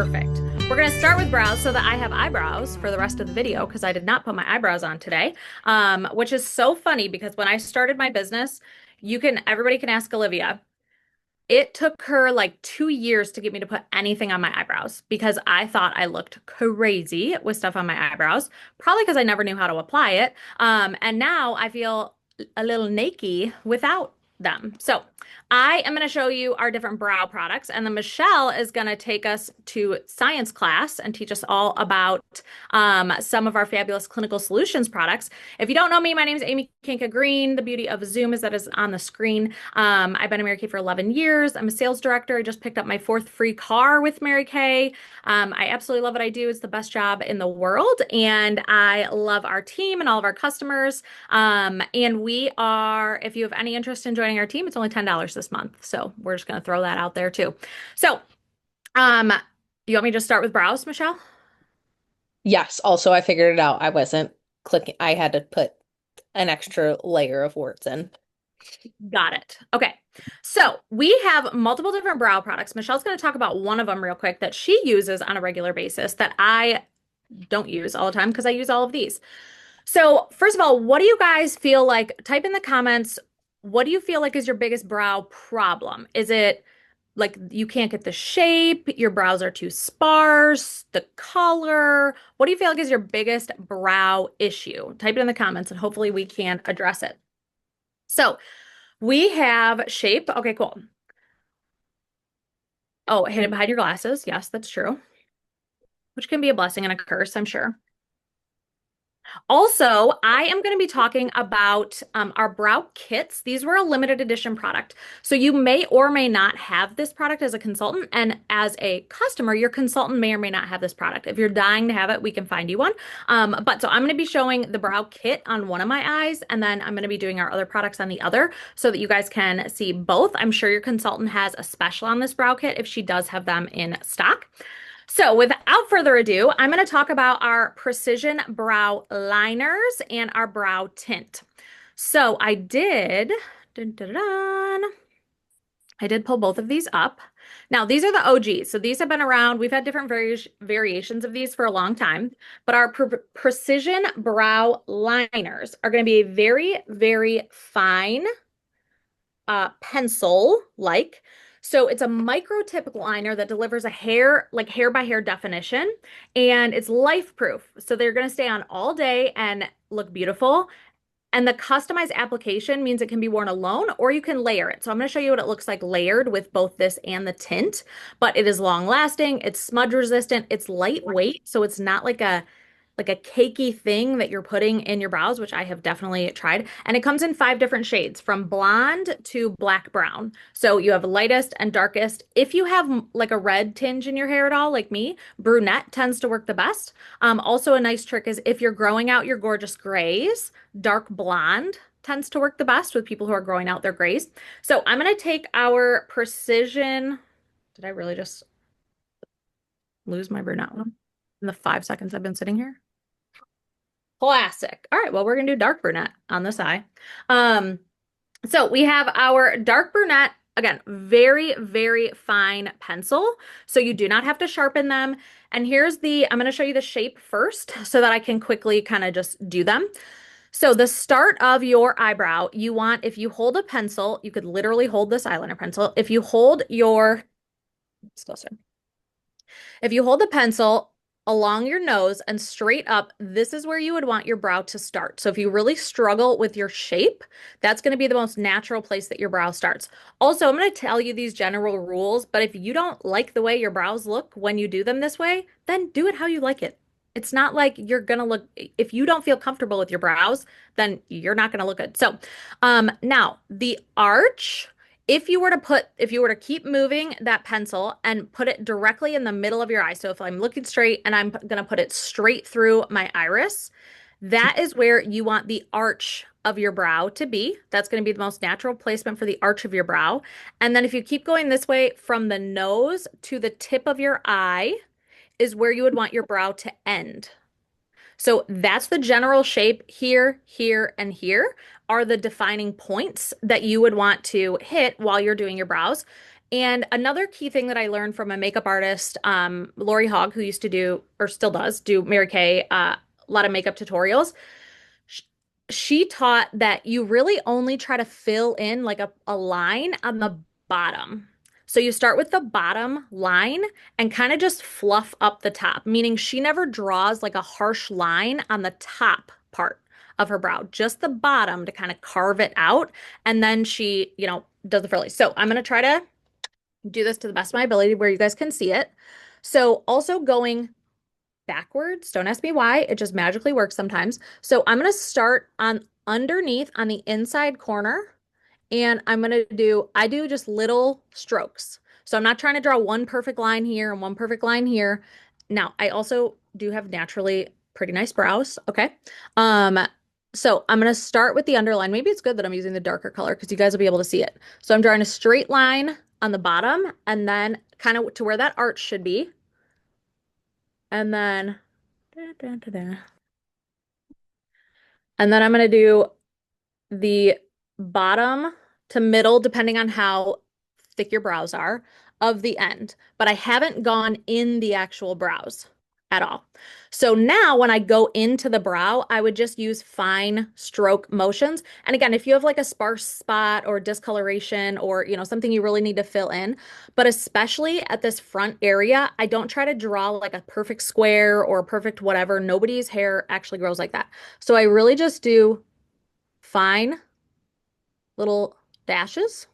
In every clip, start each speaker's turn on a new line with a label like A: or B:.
A: Perfect. We're going to start with brows so that I have eyebrows for the rest of the video because I did not put my eyebrows on today, which is so funny because when I started my business, everybody can ask Olivia. It took her like 2 years to get me to put anything on my eyebrows because I thought I looked crazy with stuff on my eyebrows, probably because I never knew how to apply it. And now I feel a little naked without them. So I am going to show you our different brow products, and then Michelle is going to take us to science class and teach us all about some of our fabulous clinical solutions products. If you don't know me, my name is Amy Kinka Green. The beauty of Zoom is that is on the screen. I've been a Mary Kay for 11 years. I'm a sales director. I just picked up my fourth free car with Mary Kay. I absolutely love what I do. It's the best job in the world, and I love our team and all of our customers. And we are, if you have any interest in joining our team, it's only $10 this month. So we're just going to throw that out there too. So, um, you want me to just start with brows, Michelle?
B: Yes, also I figured it out. I wasn't clicking. I had to put an extra layer of words in.
A: Got it. Okay. So we have multiple different brow products. Michelle's going to talk about one of them real quick that she uses on a regular basis that I don't use all the time because I use all of these. So, first of all, what do you guys feel like? Type in the comments, what do you feel like is your biggest brow problem? Is it like you can't get the shape, your brows are too sparse, the color? What do you feel like is your biggest brow issue? Type it in the comments and hopefully we can address it. So, we have shape. Okay, cool. Oh, hidden behind your glasses. Yes, that's true. Which can be a blessing and a curse, I'm sure. Also, I am going to be talking about our brow kits. These were a limited edition product. So you may or may not have this product as a consultant. And as a customer, your consultant may or may not have this product. If you're dying to have it, we can find you one. But so I'm going to be showing the brow kit on one of my eyes, and then I'm going to be doing our other products on the other so that you guys can see both. I'm sure your consultant has a special on this brow kit if she does have them in stock. So without further ado, I'm going to talk about our precision brow liners and our brow tint. So dun, dun, dun, I did pull both of these up. Now, these are the OGs. So these have been around. We've had different variations of these for a long time, but our precision brow liners are going to be a very, very fine pencil-like. So it's a microtip liner that delivers a hair by hair definition, and it's life proof. So they're going to stay on all day and look beautiful. And the customized application means it can be worn alone or you can layer it. So I'm going to show you what it looks like layered with both this and the tint, but it is long lasting, it's smudge resistant, it's lightweight, so it's not like a cakey thing that you're putting in your brows, which I have definitely tried. And it comes in 5 different shades from blonde to black brown. So you have lightest and darkest. If you have like a red tinge in your hair at all, like me, brunette tends to work the best. Also, a nice trick is if you're growing out your gorgeous grays, dark blonde tends to work the best with people who are growing out their grays. So I'm going to take our precision. Did I really just lose my brunette one in the 5 seconds I've been sitting here? Classic. All right, well, we're gonna do dark brunette on this eye. Um, so we have our dark brunette, again, very, very fine pencil. So you do not have to sharpen them. And I'm gonna show you the shape first so that I can quickly kind of just do them. So the start of your eyebrow, if you hold a pencil, you could literally hold this eyeliner pencil. It's closer. If you hold the pencil along your nose and straight up, this is where you would want your brow to start. So if you really struggle with your shape, that's going to be the most natural place that your brow starts. Also, I'm going to tell you these general rules, but if you don't like the way your brows look when you do them this way, then do it how you like it. It's not like you're gonna look, if you don't feel comfortable with your brows, then you're not gonna look good. So, now the arch, if you were to keep moving that pencil and put it directly in the middle of your eye. So if I'm looking straight and I'm going to put it straight through my iris, that is where you want the arch of your brow to be. That's going to be the most natural placement for the arch of your brow. And then if you keep going this way from the nose to the tip of your eye is where you would want your brow to end. So that's the general shape here, here, and here are the defining points that you would want to hit while you're doing your brows. And another key thing that I learned from a makeup artist, Lori Hogg, who used to do, or still does, do Mary Kay, a lot of makeup tutorials. sh- She taught that you really only try to fill in like a line on the bottom. So you start with the bottom line and kind of just fluff up the top, meaning she never draws like a harsh line on the top part of her brow, just the bottom to kind of carve it out. And then she, does the frillies. So I'm going to try to do this to the best of my ability where you guys can see it. So also going backwards. Don't ask me why. It just magically works sometimes. So I'm going to start on underneath on the inside corner and I do just little strokes. So I'm not trying to draw one perfect line here and one perfect line here. Now, I also do have naturally pretty nice brows. Okay. Um, so I'm going to start with the underline. Maybe it's good that I'm using the darker color because you guys will be able to see it. So I'm drawing a straight line on the bottom and then kind of to where that arch should be. And then da, da, da, da. And then I'm going to do the bottom to middle, depending on how thick your brows are, of the end. But I haven't gone in the actual brows at all. So now when I go into the brow, I would just use fine stroke motions. And again, if you have like a sparse spot or discoloration or, something you really need to fill in, but especially at this front area, I don't try to draw like a perfect square or a perfect whatever. Nobody's hair actually grows like that. So I really just do fine little dashes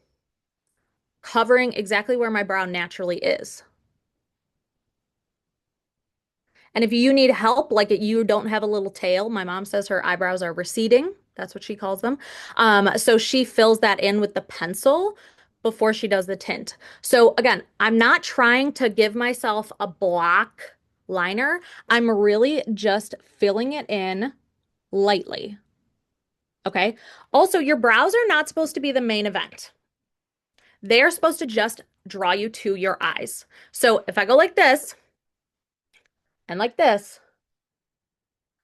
A: covering exactly where my brow naturally is. And if you need help, like you don't have a little tail, my mom says her eyebrows are receding. That's what she calls them. So she fills that in with the pencil before she does the tint. So again, I'm not trying to give myself a block liner. I'm really just filling it in lightly. Okay. Also, your brows are not supposed to be the main event. They're supposed to just draw you to your eyes. So if I go like this and like this,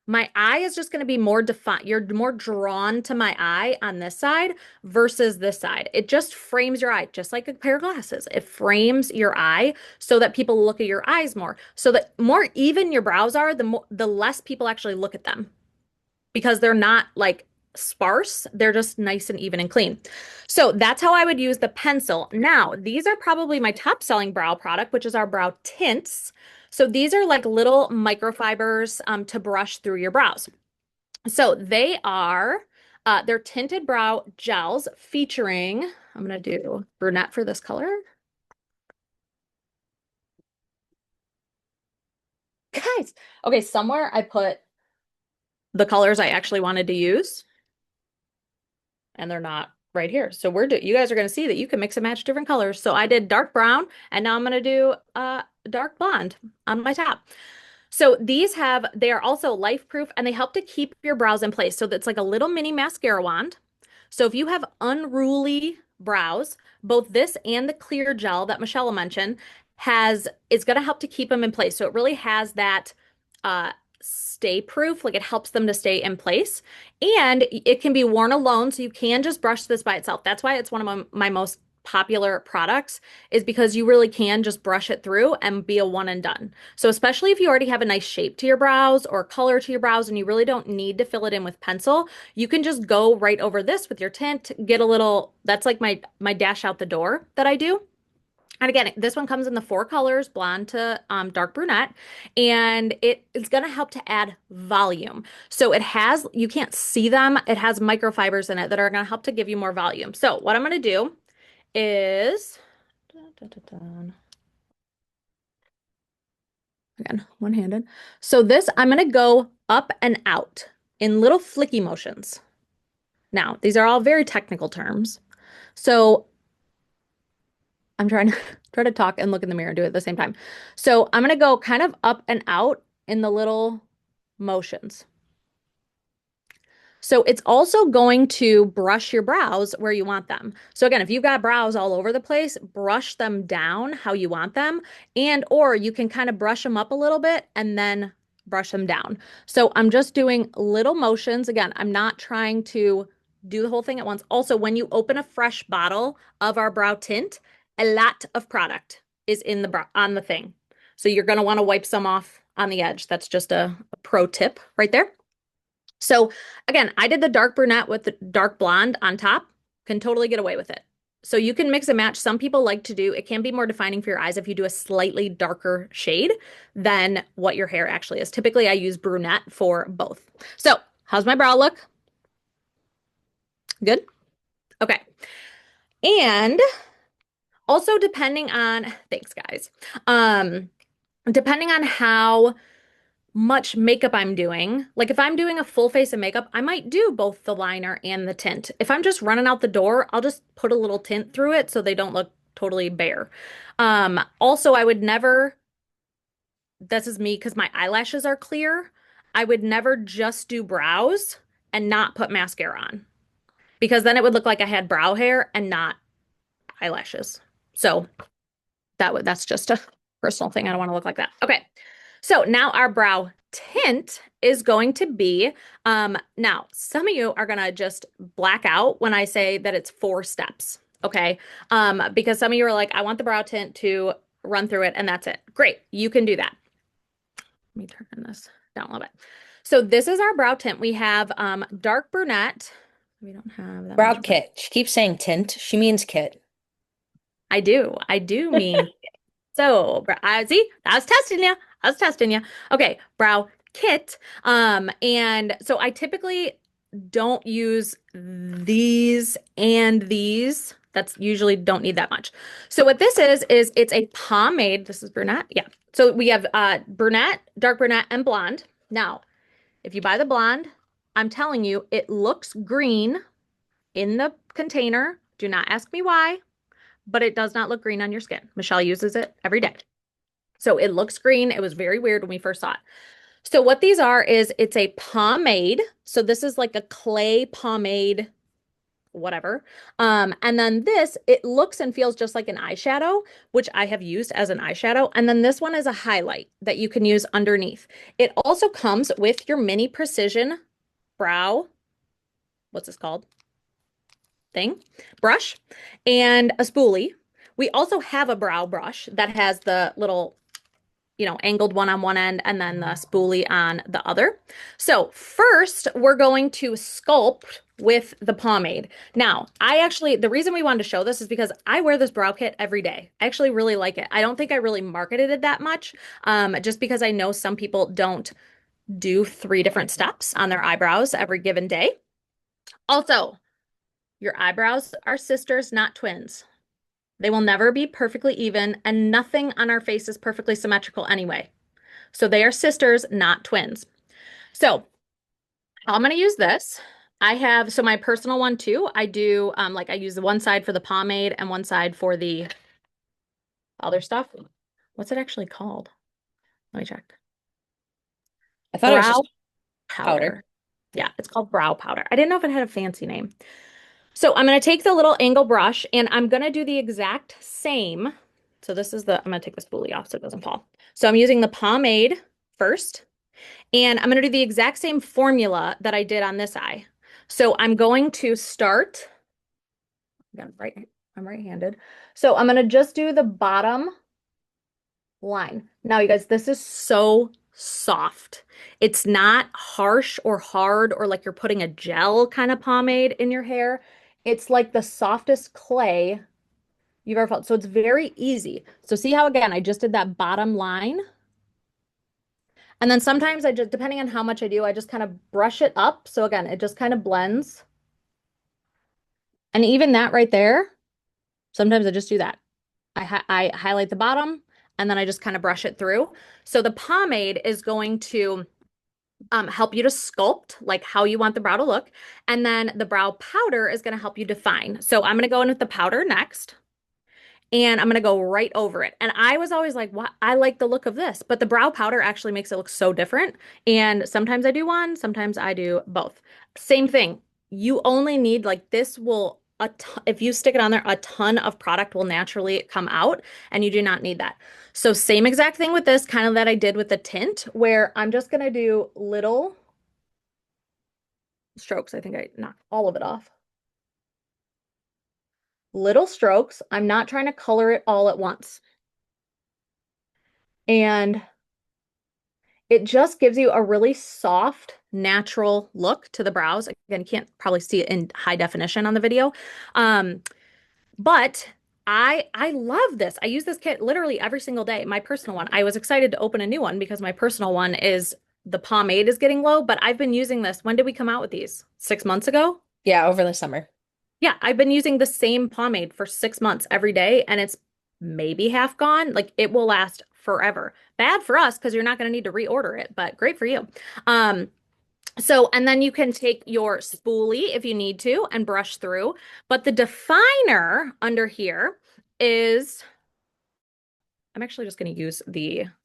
A: my eye is just going to be more defined. You're more drawn to my eye on this side versus this side. It just frames your eye, just like a pair of glasses. It frames your eye so that people look at your eyes more. So that more even your brows are, the less people actually look at them because they're not like sparse. They're just nice and even and clean. So that's how I would use the pencil. Now, these are probably my top selling brow product, which is our brow tints. So these are like little microfibers to brush through your brows. So they're tinted brow gels featuring, I'm going to do brunette for this color. Guys, okay, somewhere I put the colors I actually wanted to use. And they're not right here. So you guys are going to see that you can mix and match different colors. So I did dark brown and now I'm going to do dark blonde on my top. So they are also life proof and they help to keep your brows in place. So that's like a little mini mascara wand. So if you have unruly brows, both this and the clear gel that Michelle mentioned is going to help to keep them in place. So it really has that uh, stay proof, like it helps them to stay in place. And it can be worn alone, so you can just brush this by itself. That's why it's one of my most popular products is because you really can just brush it through and be a one and done. So especially if you already have a nice shape to your brows or color to your brows and you really don't need to fill it in with pencil, you can just go right over this with your tint, get a little, that's like my dash out the door that I do. And again, this one comes in the four colors, blonde to dark brunette, and it is going to help to add volume. So you can't see them, it has microfibers in it that are going to help to give you more volume. So what I'm going to do is, again, one-handed. So this, I'm going to go up and out in little flicky motions. Now, these are all very technical terms. So I'm trying to try to talk and look in the mirror and do it at the same time. So I'm gonna go kind of up and out in the little motions. So it's also going to brush your brows where you want them. So again, if you've got brows all over the place, brush them down how you want them, and or you can kind of brush them up a little bit and then brush them down. So I'm just doing little motions. Again, I'm not trying to do the whole thing at once. Also, when you open a fresh bottle of our brow tint, A lot of product is in the on the thing. So you're going to want to wipe some off on the edge. That's just a pro tip right there. So again, I did the dark brunette with the dark blonde on top. Can totally get away with it. So you can mix and match. Some people like to do, it can be more defining for your eyes if you do a slightly darker shade than what your hair actually is. Typically, I use brunette for both. So how's my brow look? Good? Okay. And also depending on, thanks guys. Depending on how much makeup I'm doing. Like if I'm doing a full face of makeup, I might do both the liner and the tint. If I'm just running out the door, I'll just put a little tint through it so they don't look totally bare. Also, I would never, this is me because my eyelashes are clear. I would never just do brows and not put mascara on because then it would look like I had brow hair and not eyelashes. So that's just a personal thing. I don't want to look like that. Okay. So now our brow tint is going to be, now some of you are gonna just black out when I say that it's 4 steps, okay? Because some of you are like, I want the brow tint to run through it and that's it. Great, you can do that. Let me turn this down a little bit. So this is our brow tint. We have dark brunette. We don't have that
B: Brow
A: much.
B: kit. She keeps saying tint. She means kit.
A: I do mean so, I see, I was testing you. I was testing you. Okay, brow kit. And so I typically don't use these and these. That's usually don't need that much. So what this is it's a pomade. This is brunette. Yeah. So we have brunette, dark brunette, and blonde. Now, if you buy the blonde, I'm telling you, it looks green in the container. Do not ask me why, but it does not look green on your skin. Michelle uses it every day. So it looks green. It was very weird when we first saw it. So what these are is it's a pomade. So this is like a clay pomade, whatever. And then this, it looks and feels just like an eyeshadow, which I have used as an eyeshadow. And then this one is a highlight that you can use underneath. It also comes with your mini precision brow, what's this called? Thing, brush, and a spoolie. We also have a brow brush that has the little angled one on one end and then the spoolie on the other. So first we're going to sculpt with the pomade. Now, the reason we wanted to show this is because I wear this brow kit every day. I actually really like it. I don't think I really marketed it that much, just because I know some people don't do 3 different steps on their eyebrows every given day. Also, your eyebrows are sisters, not twins. They will never be perfectly even, and nothing on our face is perfectly symmetrical anyway. So they are sisters, not twins. So I'm going to use this. I have, so my personal one too, I do, like I use the one side for the pomade and one side for the other stuff. What's it actually called? Let me check.
B: I thought it was
A: Brow
B: just powder.
A: powder. Yeah, it's called brow powder. I didn't know if it had a fancy name. So I'm going to take the little angle brush and I'm going to do the exact same. So this is I'm going to take the spoolie off so it doesn't fall. So I'm using the pomade first, and I'm going to do the exact same formula that I did on this eye. So I'm going to start, again, I'm right-handed. So I'm going to just do the bottom line. Now, you guys, this is so soft. It's not harsh or hard or like you're putting a gel kind of pomade in your hair. It's like the softest clay you've ever felt. So it's very easy. So see how, again, I just did that bottom line. And then sometimes depending on how much I do, I just kind of brush it up. So again, it just kind of blends. And even that right there, sometimes I just do that. I highlight the bottom and then I just kind of brush it through. So the pomade is going to help you to sculpt like how you want the brow to look. And then the brow powder is going to help you define. So I'm going to go in with the powder next. And I'm going to go right over it. And I was always like, what? I like the look of this, but the brow powder actually makes it look so different. And sometimes I do one, sometimes I do both. Same thing. You only need like this will, if you stick it on there, a ton of product will naturally come out and you do not need that. So same exact thing with this, kind of that I did with the tint, where I'm just going to do little strokes. I think I knocked all of it off. little strokes. I'm not trying to color it all at once. And it just gives you a really soft, natural look to the brows. Again, you can't probably see it in high definition on the video. Um, but I love this. I use this kit literally every single day. My personal one. I was excited to open a new one because my personal one is the pomade is getting low, but I've been using this. When did we come out with these? 6 months ago?
B: Yeah, over the summer.
A: Yeah, I've been using the same pomade for 6 months every day, and it's maybe half gone. Like it will last forever. Bad for us because you're not going to need to reorder it, but great for you. Um, and then you can take your spoolie if you need to and brush through. But the definer under here is, I'm actually just going to I'm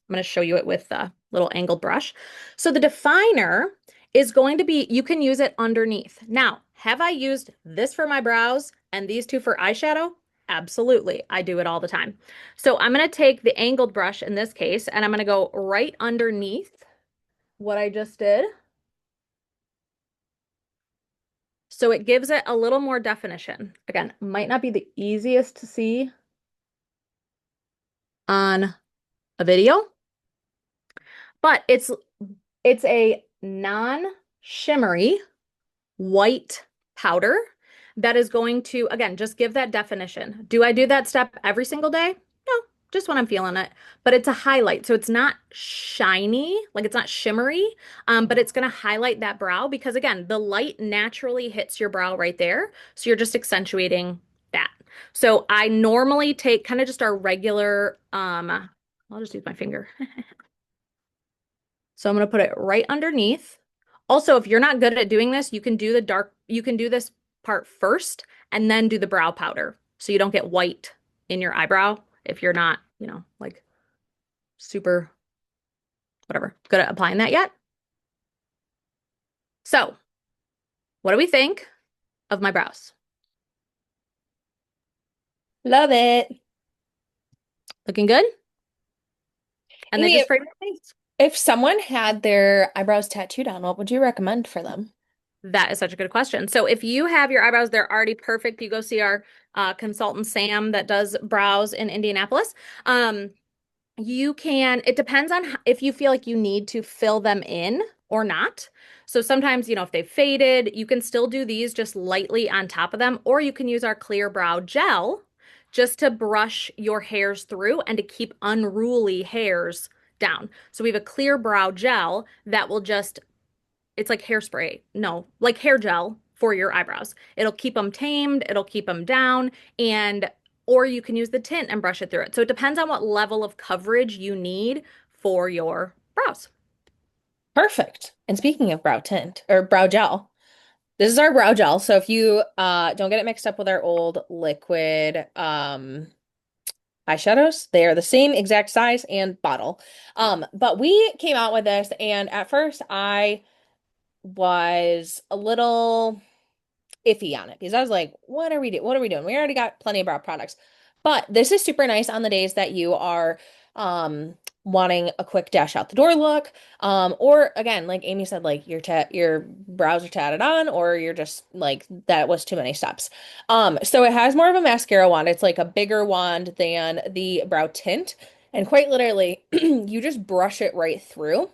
A: going to show you it with the little angled brush. So the definer is going to be, you can use it underneath. Now, have I used this for my brows and these two for eyeshadow? Absolutely. I do it all the time. So I'm going to take the angled brush in this case, and I'm going to go right underneath what I just did. So it gives it a little more definition. Again, might not be the easiest to see on a video, but it's a non-shimmery white powder that is going to, again, just give that definition. Do I do that step every single day? No, just when I'm feeling it. But it's a highlight. So it's not shiny, like it's not shimmery, but it's going to highlight that brow because, again, the light naturally hits your brow right there. So you're just accentuating that. So I normally take kind of just our regular, I'll just use my finger. So I'm going to put it right underneath. Also, if you're not good at doing this, you can do this part first and then do the brow powder. So you don't get white in your eyebrow if you're not, like super, whatever, good at applying that yet. So what do we think of my brows?
B: Love it.
A: Looking good? And they
B: Amy,
A: just frame your face.
B: if someone had their eyebrows tattooed on, what would you recommend for them?
A: That is such a good question. So if you have your eyebrows, they're already perfect. You go see our consultant Sam that does brows in Indianapolis. You can, it depends on if you feel like you need to fill them in or not. So sometimes, if they've faded, you can still do these just lightly on top of them, or you can use our clear brow gel just to brush your hairs through and to keep unruly hairs down. So we have a clear brow gel that will just, it's like hairspray. No, like hair gel for your eyebrows. It'll keep them tamed, it'll keep them down, and or you can use the tint and brush it through it. So it depends on what level of coverage you need for your brows.
B: Perfect. And speaking of brow tint or brow gel, this is our brow gel. So if you don't get it mixed up with our old liquid eyeshadows, they are the same exact size and bottle. But we came out with this, and at first I was a little iffy on it because I was like, what are we doing? What are we doing? We already got plenty of brow products. But this is super nice on the days that you are wanting a quick dash out the door look. Or again, like Amy said, like your brows are tatted on, or you're just like that was too many steps. So it has more of a mascara wand. It's like a bigger wand than the brow tint. And quite literally, you just brush it right through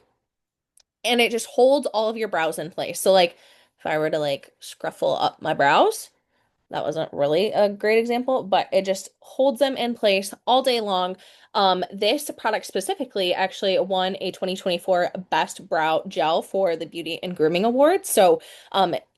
B: and it just holds all of your brows in place. So like if I were to like scruffle up my brows, that wasn't really a great example, but it just holds them in place all day long. This product specifically actually won a 2024 Best Brow Gel for the Beauty and Grooming Awards. So,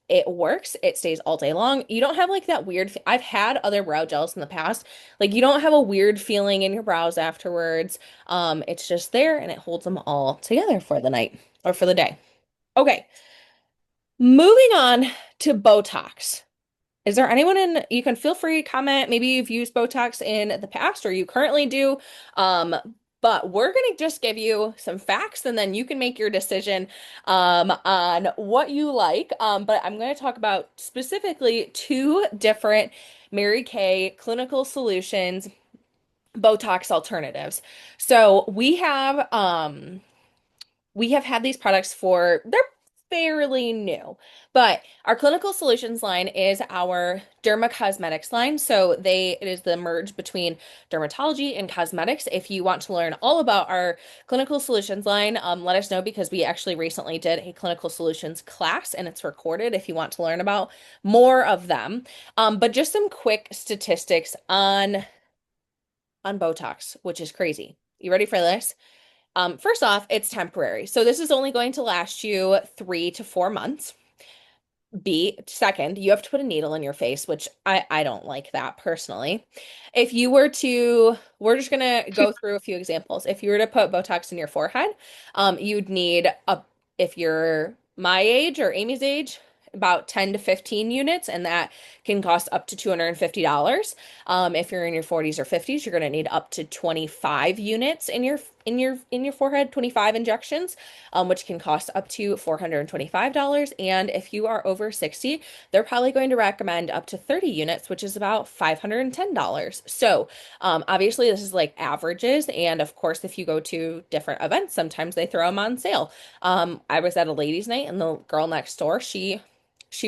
B: it works. It stays all day long. You don't have like that weird, I've had other brow gels in the past. Like you don't have a weird feeling in your brows afterwards. It's just there and it holds them all together for the night or for the day. Okay, moving on to Botox. Is there anyone you can feel free to comment. Maybe you've used Botox in the past or you currently do. But we're going to just give you some facts and then you can make your decision on what you like. But I'm going to talk about specifically two different Mary Kay clinical solutions, Botox alternatives. So we have had these products for they're fairly new. But our clinical solutions line is our derma cosmetics line. So it is the merge between dermatology and cosmetics. If you want to learn all about our clinical solutions line, let us know because we actually recently did a clinical solutions class and it's recorded if you want to learn about more of them. But just some quick statistics on Botox, which is crazy. You ready for this? First off, it's temporary. So this is only going to last you 3 to 4 months. Second, you have to put a needle in your face, which I don't like that personally. If you were to, we're just gonna go through a few examples. If you were to put Botox in your forehead, you'd need if you're my age or Amy's age, about 10 to 15 units, and that can cost up to $250. If you're in your 40s or 50s, you're gonna need up to 25 units in your forehead, 25 injections, which can cost up to $425. And if you are over 60, they're probably going to recommend up to 30 units, which is about $510. So, obviously, this is like averages. And of course, if you go to different events, sometimes they throw them on sale. I was at a ladies' night, and the girl next door, she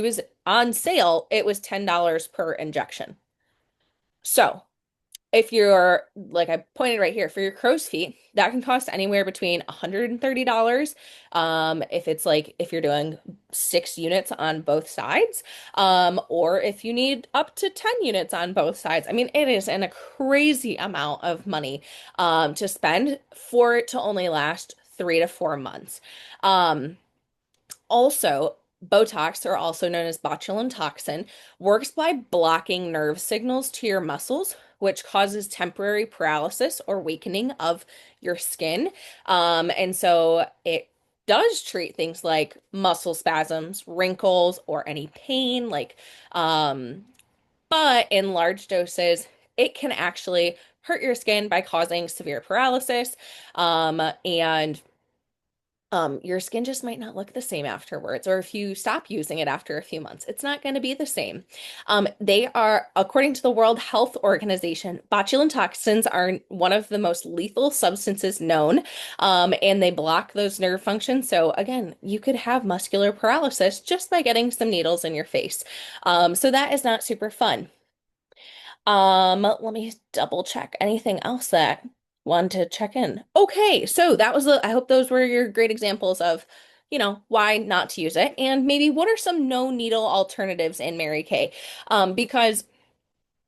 B: was on sale. It was $10 per injection. So, if you're like I pointed right here for your crow's feet, that can cost anywhere between $130. If you're doing 6 units on both sides, or if you need up to 10 units on both sides. I mean, it is a crazy amount of money to spend for it to only last 3 to 4 months. Um, Also, Botox, or also known as botulinum toxin, works by blocking nerve signals to your muscles, which causes temporary paralysis or weakening of your skin. And so it does treat things like muscle spasms, wrinkles, or any pain, um, but in large doses, it can actually hurt your skin by causing severe paralysis, and your skin just might not look the same afterwards, or if you stop using it after a few months, it's not going to be the same. They are, according to the World Health Organization, botulinum toxins are one of the most lethal substances known, and they block those nerve functions. So again, you could have muscular paralysis just by getting some needles in your face. So that is not super fun. Let me double check anything else that wanted to check in. Okay, so I hope those were your great examples of, why not to use it, and maybe what are some no needle alternatives in Mary Kay? Because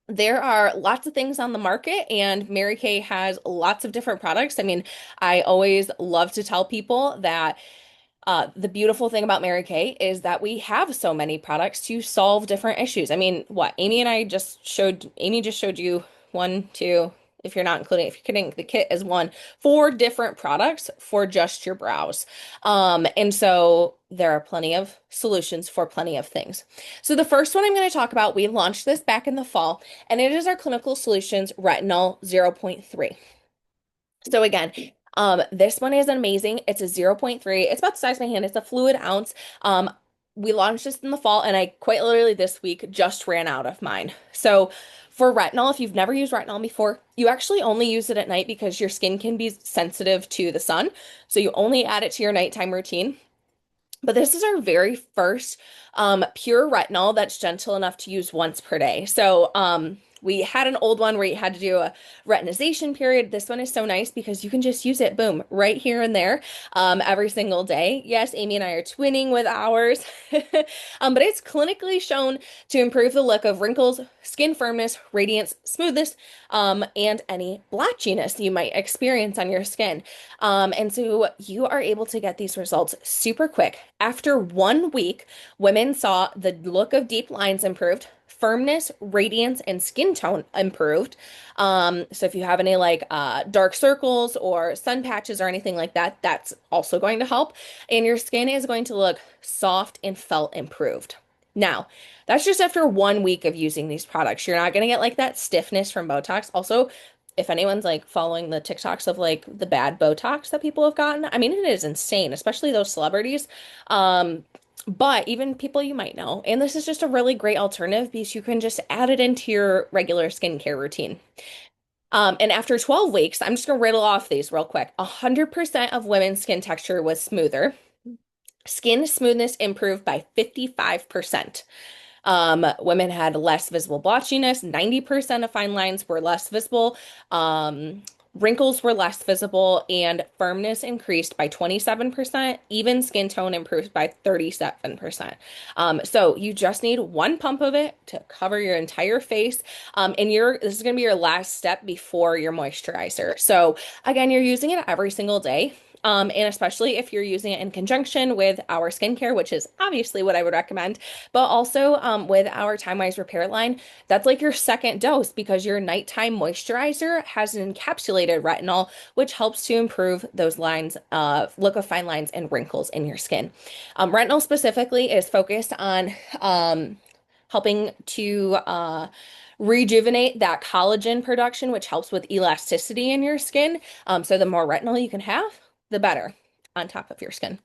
B: there are lots of things on the market, and Mary Kay has lots of different products. I mean, I always love to tell people that the beautiful thing about Mary Kay is that we have so many products to solve different issues. I mean, what Amy just showed you one, two, if you're not including, if you're kidding, the kit is 4 different products for just your brows. And so there are plenty of solutions for plenty of things. So the first one I'm going to talk about, we launched this back in the fall, and it is our Clinical Solutions Retinol 0.3. So again, this one is amazing. It's a 0.3. It's about the size of my hand. It's a fluid ounce. We launched this in the fall, and I quite literally this week just ran out of mine. So for retinol, if you've never used retinol before, you actually only use it at night because your skin can be sensitive to the sun. So you only add it to your nighttime routine. But this is our very first pure retinol that's gentle enough to use once per day. So we had an old one where you had to do a retinization period. This one is so nice because you can just use it, boom, right here and there, every single day. Yes, Amy and I are twinning with ours, but it's clinically shown to improve the look of wrinkles, skin firmness, radiance, smoothness, and any blotchiness you might experience on your skin. And so you are able to get these results super quick. After 1 week, women saw the look of deep lines improved, firmness, radiance, and skin tone improved. So if you have any dark circles or sun patches or anything like that, that's also going to help. And your skin is going to look soft and felt improved. Now, that's just after 1 week of using these products. You're not going to get like that stiffness from Botox. Also, if anyone's like following the TikToks of like the bad Botox that people have gotten, I mean, it is insane, especially those celebrities. But even people you might know. And this is just a really great alternative because you can just add it into your regular skincare routine. And after 12 weeks, I'm just gonna riddle off these real quick. 100% of women's skin texture was smoother. Skin smoothness improved by 55%. Women had less visible blotchiness. 90% of fine lines were less visible. Wrinkles were less visible, and firmness increased by 27%. Even skin tone improved by 37%. So you just need one pump of it to cover your entire face. And this is going to be your last step before your moisturizer. So again, you're using it every single day. And especially if you're using it in conjunction with our skincare, which is obviously what I would recommend, but also with our Time Wise Repair line, that's like your second dose because your nighttime moisturizer has an encapsulated retinol, which helps to improve those lines, look of fine lines and wrinkles in your skin. Retinol specifically is focused on helping to rejuvenate that collagen production, which helps with elasticity in your skin. So the more retinol you can have, the better on top of your skin.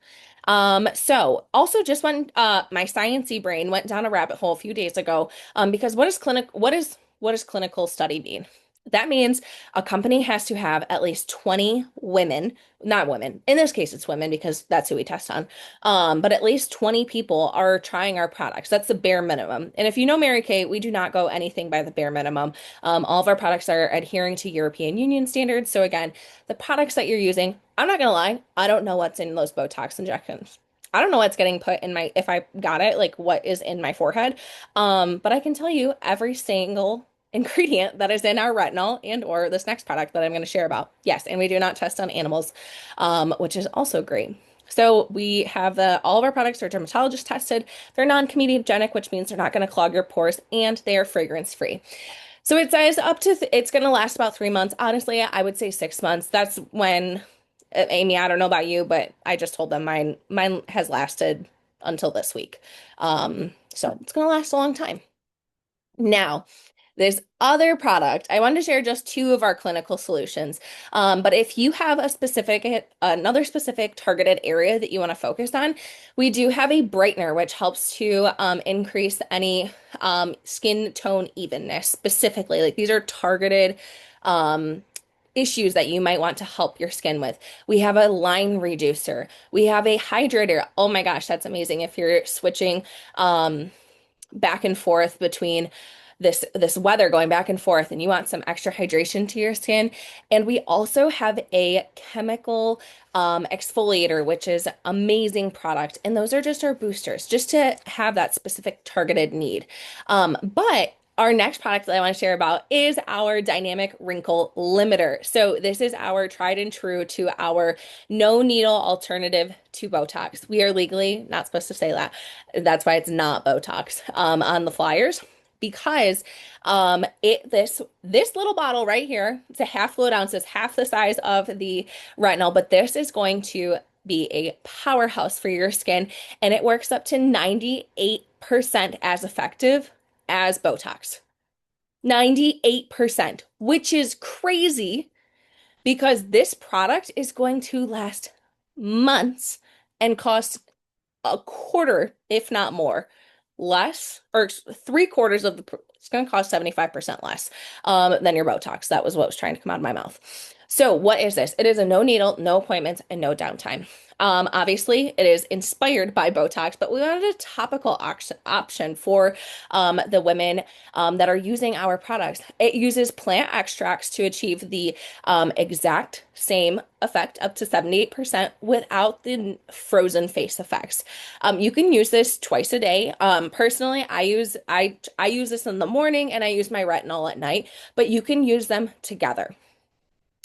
B: So also just when my sciencey brain went down a rabbit hole a few days ago, because what is clinical study mean? That means a company has to have at least 20 women, not women. In this case, it's women because that's who we test on. But at least 20 people are trying our products. That's the bare minimum. And if you know Mary Kay, we do not go anything by the bare minimum. All of our products are adhering to European Union standards. So again, the products that you're using, I'm not gonna lie, I don't know what's in those Botox injections. I don't know what's getting put in my, if I got it, like what is in my forehead. But I can tell you every single ingredient that is in our retinol and or this next product that I'm going to share about. Yes, and we do not test on animals, which is also great. So we have all of our products are dermatologist tested. They're non-comedogenic, which means they're not going to clog your pores, and they are fragrance free. So it says it's going to last about 3 months. Honestly, I would say 6 months. That's when, Amy, I don't know about you, but I just told them mine has lasted until this week. So it's going to last a long time. Now, this other product, I wanted to share just two of our clinical solutions. But if you have another specific targeted area that you want to focus on, we do have a brightener, which helps to increase any skin tone evenness specifically. Like these are targeted um, issues that you might want to help your skin with. We have a line reducer. We have a hydrator. Oh my gosh, that's amazing if you're switching. Back and forth between this weather going back and forth and you want some extra hydration to your skin. And we also have a chemical exfoliator, which is amazing product. And those are just our boosters, just to have that specific targeted need. But our next product that I want to share about is our dynamic wrinkle limiter. So this is our tried and true to our no needle alternative to Botox. We are legally not supposed to say that. That's why it's not Botox on the flyers. Because this little bottle right here, it's a half fluid ounce, it's half the size of the retinol, but this is going to be a powerhouse for your skin, and it works up to 98% as effective as Botox. 98%, which is crazy because this product is going to last months and cost a quarter, if not more, less, or three-quarters of it's going to cost 75% less than your Botox. That was what was trying to come out of my mouth. So what is this? It is a no needle, no appointments, and no downtime. Obviously, it is inspired by Botox, but we wanted a topical option for the women that are using our products. It uses plant extracts to achieve the exact same effect, up to 78% without the frozen face effects. You can use this twice a day. Personally, I use this in the morning and I use my retinol at night, but you can use them together.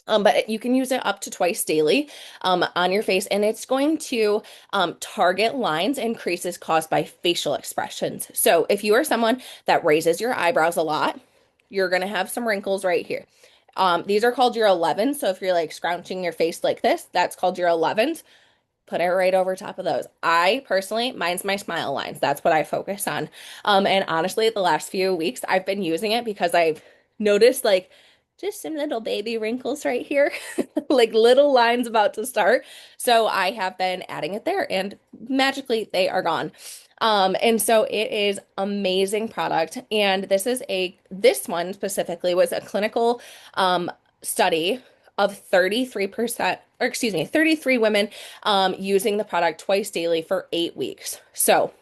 B: But you can use it up to twice daily on your face, and it's going to target lines and creases caused by facial expressions. So if you are someone that raises your eyebrows a lot, you're going to have some wrinkles right here. These are called your 11s. So if you're like scrunching your face like this, that's called your 11s. Put it right over top of those. I personally, mine's my smile lines. That's what I focus on. And honestly, the last few weeks, I've been using it because I've noticed like just some little baby wrinkles right here, like little lines about to start. So I have been adding it there and magically they are gone. And so it is amazing product. And this one specifically was a clinical study of 33%. or excuse me, 33 women using the product twice daily for 8 weeks. So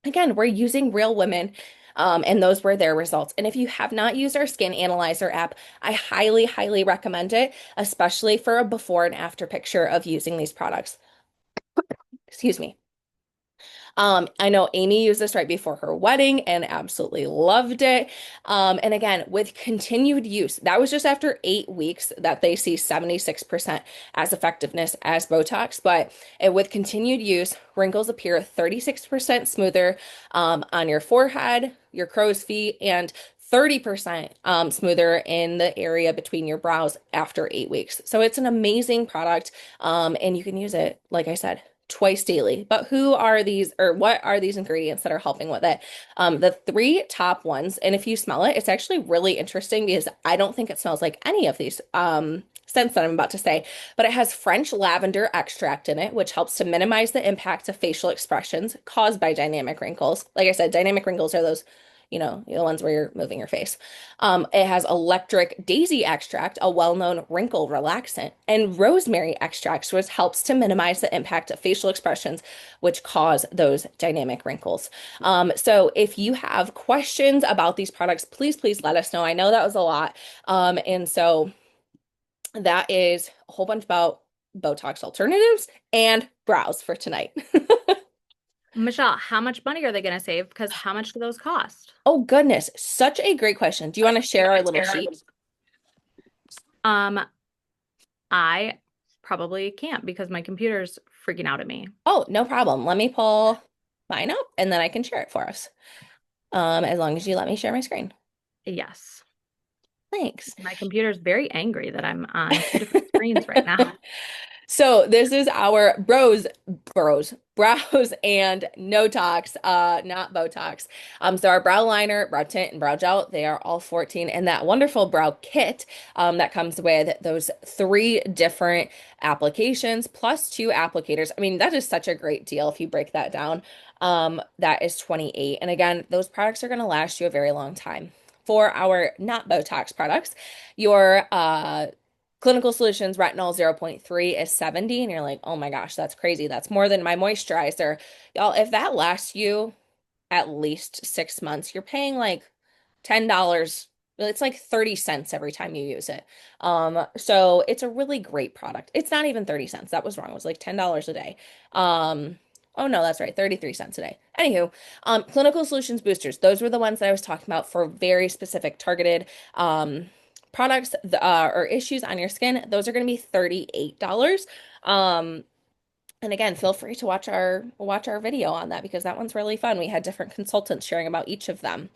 B: again, we're using real women, and those were their results. And if you have not used our Skin Analyzer app, I highly, highly recommend it, especially for a before and after picture of using these products. Excuse me. I know Amy used this right before her wedding and absolutely loved it. And again, with continued use, that was just after 8 weeks that they see 76% as effectiveness as Botox. But with continued use, wrinkles appear 36% smoother on your forehead, your crow's feet, and 30% smoother in the area between your brows after 8 weeks. So it's an amazing product, and you can use it, like I said, twice daily. But who are these, or what are these ingredients that are helping with it? The three top ones, and if you smell it, it's actually really interesting because I don't think it smells like any of these scents that I'm about to say, but it has French lavender extract in it, which helps to minimize the impact of facial expressions caused by dynamic wrinkles. Like I said, dynamic wrinkles are those, the ones where you're moving your face. It has electric daisy extract, a well-known wrinkle relaxant, and rosemary extract, which helps to minimize the impact of facial expressions, which cause those dynamic wrinkles. So if you have questions about these products, please, please let us know. I know that was a lot. And so that is a whole bunch about Botox alternatives and brows for tonight.
A: Michelle, how much money are they going to save? Because how much do those cost?
B: Oh, goodness. Such a great question. Do you want to share our little sheet?
A: Um, I probably can't because my computer's freaking out at me.
B: Oh, no problem. Let me pull mine up and then I can share it for us. As long as you let me share my screen.
A: Yes.
B: Thanks.
A: My computer's very angry that I'm on two different screens right now.
B: So this is our brows and no tox, not Botox. So our brow liner, brow tint, and brow gel, they are all 14. And that wonderful brow kit, that comes with those three different applications plus two applicators. I mean, that is such a great deal if you break that down. That is 28. And again, those products are going to last you a very long time. For our not Botox products, your Clinical Solutions Retinol zero point 0.3 is 70, and you're like, oh my gosh, that's crazy. That's more than my moisturizer. Y'all, if that lasts you at least 6 months, you're paying like $10. It's like 30 cents every time you use it. So it's a really great product. It's not even 30 cents. That was wrong. It was like $10 a day. Oh no, that's right, 33 cents a day. Anywho, Clinical Solutions boosters, those were the ones that I was talking about for very specific targeted products or issues on your skin. Those are going to be $38. And again, feel free to watch our video on that because that one's really fun. We had different consultants sharing about each of them.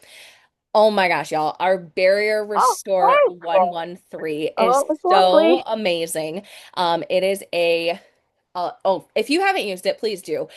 B: Oh my gosh, y'all. Our Barrier
A: Oh,
B: Restore
A: hi.
B: 113 is
A: Oh, it's
B: so
A: lovely.
B: amazing. It is a if you haven't used it, please do.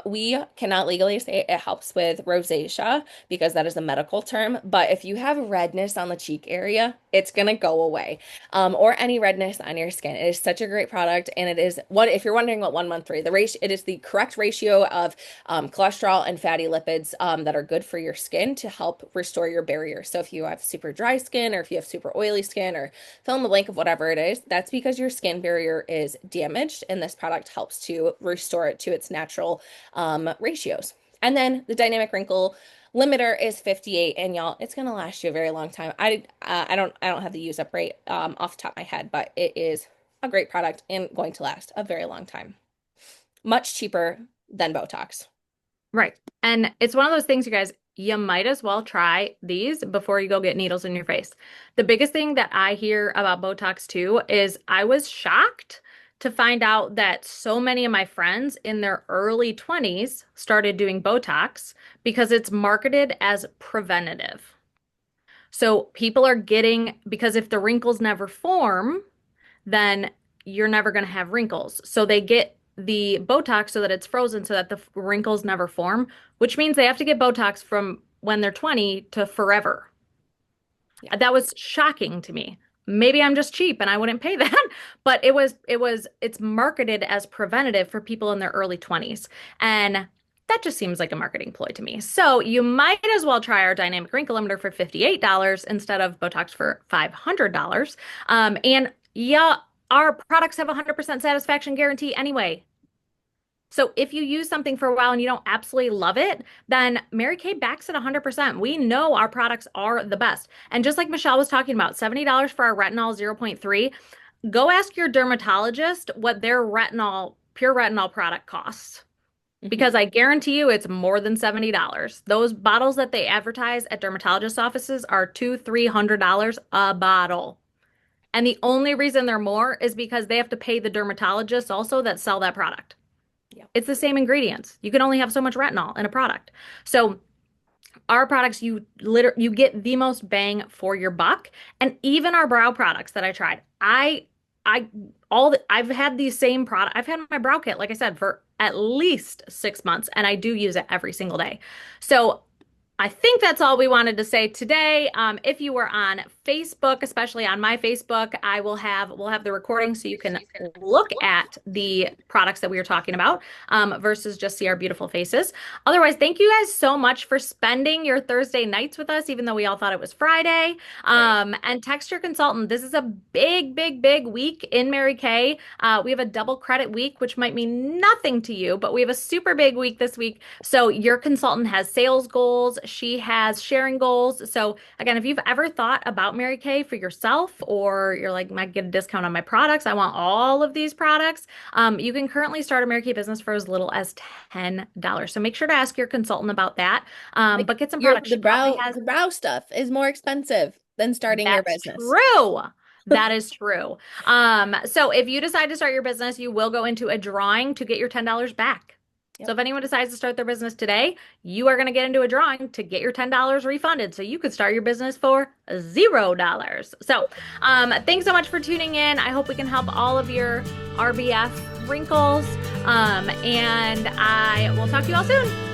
B: We cannot legally say it helps with rosacea because that is a medical term, but if you have redness on the cheek area, it's gonna go away. Or any redness on your skin. It is such a great product, and it is what if you're wondering what 113, the ratio, it is the correct ratio of cholesterol and fatty lipids that are good for your skin to help restore your barrier. So if you have super dry skin, or if you have super oily skin, or fill in the blank of whatever it is, that's because your skin barrier is damaged, and this product helps to restore it to its natural ratios. And then the dynamic wrinkle limiter is 58, and y'all, it's gonna last you a very long time. I don't have the use up rate off the top of my head, but it is a great product and going to last a very long time. Much cheaper than Botox.
A: Right. And it's one of those things, you guys, you might as well try these before you go get needles in your face. The biggest thing that I hear about Botox too is I was shocked to find out that so many of my friends in their early 20s started doing Botox because it's marketed as preventative. So people are getting, because if the wrinkles never form, then you're never going to have wrinkles. So they get the Botox so that it's frozen so that the wrinkles never form, which means they have to get Botox from when they're 20 to forever.
B: Yeah.
A: That was shocking to me. Maybe I'm just cheap and I wouldn't pay that, but it's marketed as preventative for people in their early 20s. And that just seems like a marketing ploy to me. So you might as well try our dynamic wrinkle limiter for $58 instead of Botox for $500. And yeah, our products have a 100% satisfaction guarantee anyway. So if you use something for a while and you don't absolutely love it, then Mary Kay backs it 100%. We know our products are the best. And just like Michelle was talking about, $70 for our retinol 0.3, go ask your dermatologist what their pure retinol product costs.
B: Hmm.
A: Because I guarantee you it's more than $70. Those bottles that they advertise at dermatologist offices are $200, $300 a bottle. And the only reason they're more is because they have to pay the dermatologists also that sell that product.
B: Yeah.
A: It's the same ingredients. You can only have so much retinol in a product. So our products, you get the most bang for your buck. And even our brow products that I tried, I I've had these same product. I've had my brow kit, like I said, for at least 6 months, and I do use it every single day. So I think that's all we wanted to say today. If you were on Facebook, especially on my Facebook, we'll have the recording so you can look at the products that we were talking about versus just see our beautiful faces. Otherwise, thank you guys so much for spending your Thursday nights with us, even though we all thought it was Friday.
B: Right.
A: And text your consultant. This is a big, big, big week in Mary Kay. We have a double credit week, which might mean nothing to you, but we have a super big week this week. So your consultant has sales goals. She has sharing goals. So again, if you've ever thought about Mary Kay for yourself, or you're like, might get a discount on my products, I want all of these products, you can currently start a Mary Kay business for as little as $10. So make sure to ask your consultant about that.
B: Like
A: But get some products. She probably has.
B: the brow stuff is more expensive than starting your
A: That's
B: business.
A: true. That is true. So if you decide to start your business, you will go into a drawing to get your $10 back. So
B: Yep.
A: if anyone decides to start their business today, you are going to get into a drawing to get your $10 refunded. So you could start your business for $0. So thanks so much for tuning in. I hope we can help all of your RBF wrinkles. And I will talk to you all soon.